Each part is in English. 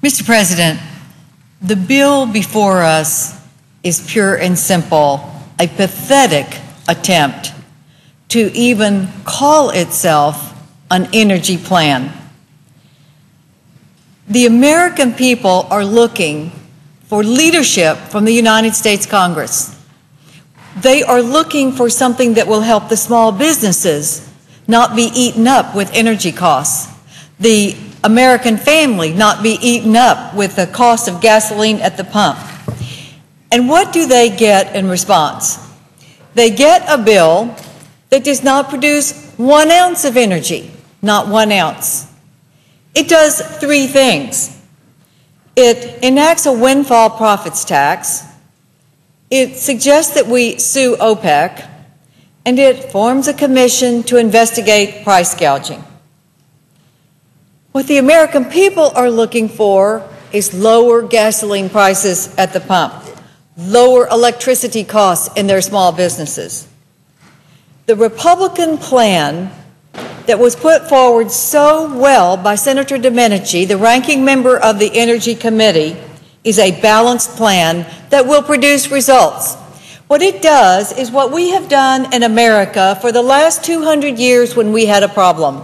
Mr. President, the bill before us is pure and simple, a pathetic attempt to even call itself an energy plan. The American people are looking for leadership from the United States Congress. They are looking for something that will help the small businesses not be eaten up with energy costs, the American family not be eaten up with the cost of gasoline at the pump. And what do they get in response? They get a bill that does not produce 1 ounce of energy, not 1 ounce. It does 3 things. It enacts a windfall profits tax, it suggests that we sue OPEC, and it forms a commission to investigate price gouging. What the American people are looking for is lower gasoline prices at the pump, lower electricity costs in their small businesses. The Republican plan that was put forward so well by Senator Domenici, the ranking member of the Energy Committee, is a balanced plan that will produce results. What it does is what we have done in America for the last 200 years when we had a problem,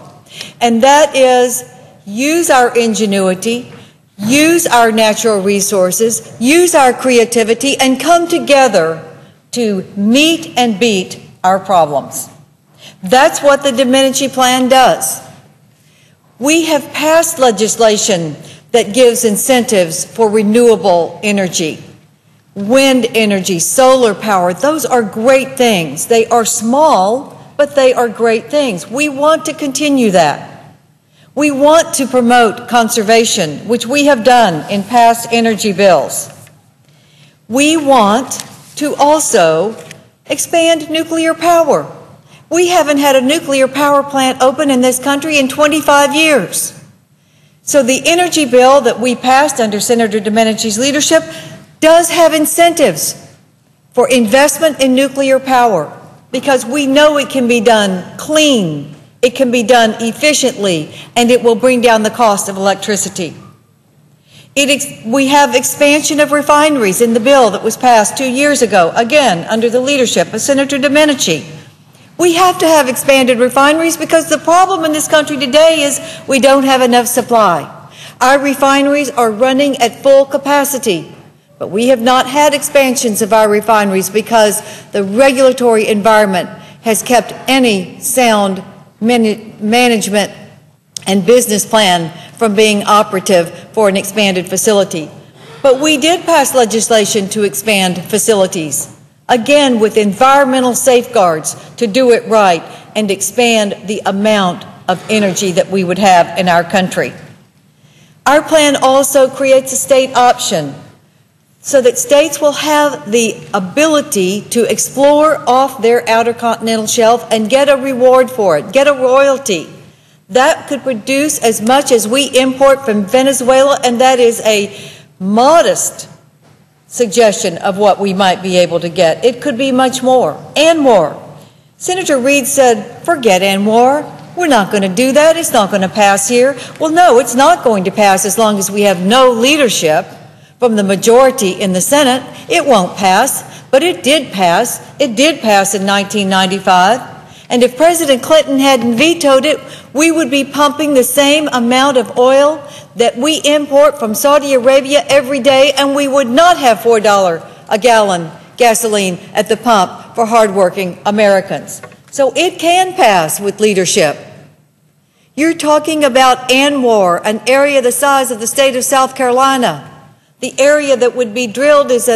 and that is use our ingenuity, use our natural resources, use our creativity, and come together to meet and beat our problems. That's what the Domenici plan does. We have passed legislation that gives incentives for renewable energy, wind energy, solar power. Those are great things. They are small, but they are great things. We want to continue that. We want to promote conservation, which we have done in past energy bills. We want to also expand nuclear power. We haven't had a nuclear power plant open in this country in 25 years. So the energy bill that we passed under Senator Domenici's leadership does have incentives for investment in nuclear power because we know it can be done clean, it can be done efficiently, and it will bring down the cost of electricity. We have expansion of refineries in the bill that was passed 2 years ago, again, under the leadership of Senator Domenici. We have to have expanded refineries because the problem in this country today is we don't have enough supply. Our refineries are running at full capacity, but we have not had expansions of our refineries because the regulatory environment has kept any sound management and business plan from being operative for an expanded facility. But we did pass legislation to expand facilities, again with environmental safeguards to do it right and expand the amount of energy that we would have in our country. Our plan also creates a state option so that states will have the ability to explore off their outer continental shelf and get a reward for it, get a royalty. That could produce as much as we import from Venezuela, and that is a modest suggestion of what we might be able to get. It could be much more and more. Senator Reid said, forget ANWR. We're not going to do that. It's not going to pass here. Well, no, it's not going to pass as long as we have no leadership from the majority in the Senate. It won't pass, but it did pass. It did pass in 1995. And if President Clinton hadn't vetoed it, we would be pumping the same amount of oil that we import from Saudi Arabia every day, and we would not have $4 a gallon gasoline at the pump for hardworking Americans. So it can pass with leadership. You're talking about ANWR, an area the size of the state of South Carolina. The area that would be drilled is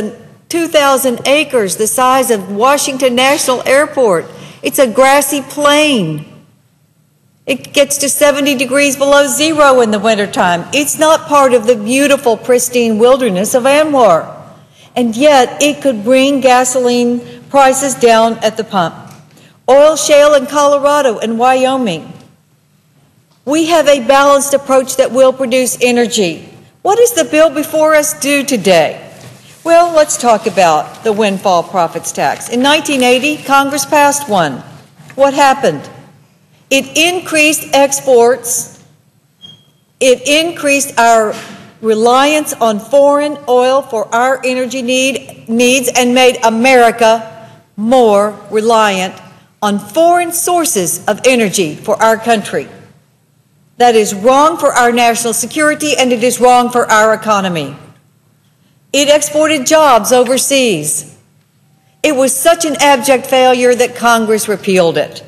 2,000 acres, the size of Washington National Airport. It's a grassy plain. It gets to 70 degrees below zero in the wintertime. It's not part of the beautiful, pristine wilderness of ANWR. And yet, it could bring gasoline prices down at the pump. Oil shale in Colorado and Wyoming. We have a balanced approach that will produce energy. What does the bill before us do today? Well, let's talk about the windfall profits tax. In 1980, Congress passed one. What happened? It increased exports. It increased our reliance on foreign oil for our energy needs and made America more reliant on foreign sources of energy for our country. That is wrong for our national security, and it is wrong for our economy. It exported jobs overseas. It was such an abject failure that Congress repealed it.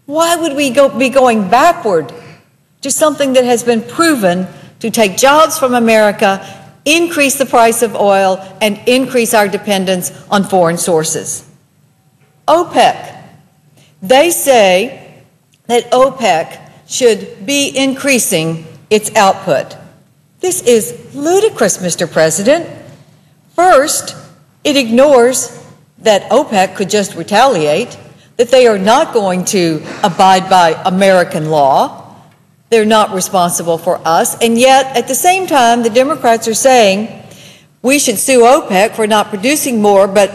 Why would we be going backward to something that has been proven to take jobs from America, increase the price of oil, and increase our dependence on foreign sources? OPEC. They say that OPEC should be increasing its output. This is ludicrous, Mr. President. First, it ignores that OPEC could just retaliate, that they are not going to abide by American law. They're not responsible for us. And yet, at the same time, the Democrats are saying we should sue OPEC for not producing more, but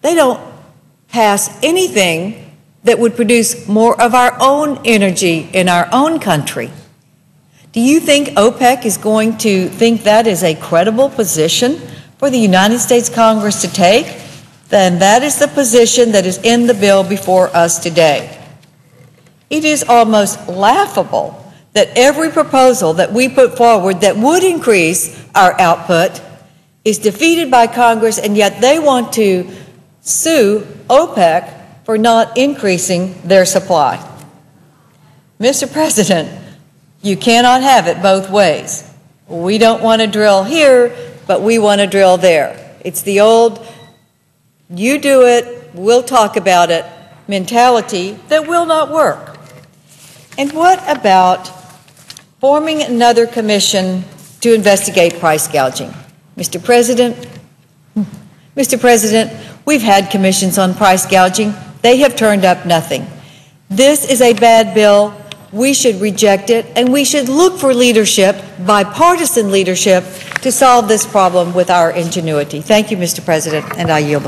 they don't pass anything that would produce more of our own energy in our own country. Do you think OPEC is going to think that is a credible position for the United States Congress to take? Then that is the position that is in the bill before us today. It is almost laughable that every proposal that we put forward that would increase our output is defeated by Congress, and yet they want to sue OPEC for not increasing their supply. Mr. President, you cannot have it both ways. We don't want to drill here, but we want to drill there. It's the old, you do it, we'll talk about it mentality that will not work. And what about forming another commission to investigate price gouging? Mr. President, we've had commissions on price gouging. They have turned up nothing. This is a bad bill. We should reject it, and we should look for leadership, bipartisan leadership, to solve this problem with our ingenuity. Thank you, Mr. President, and I yield the floor.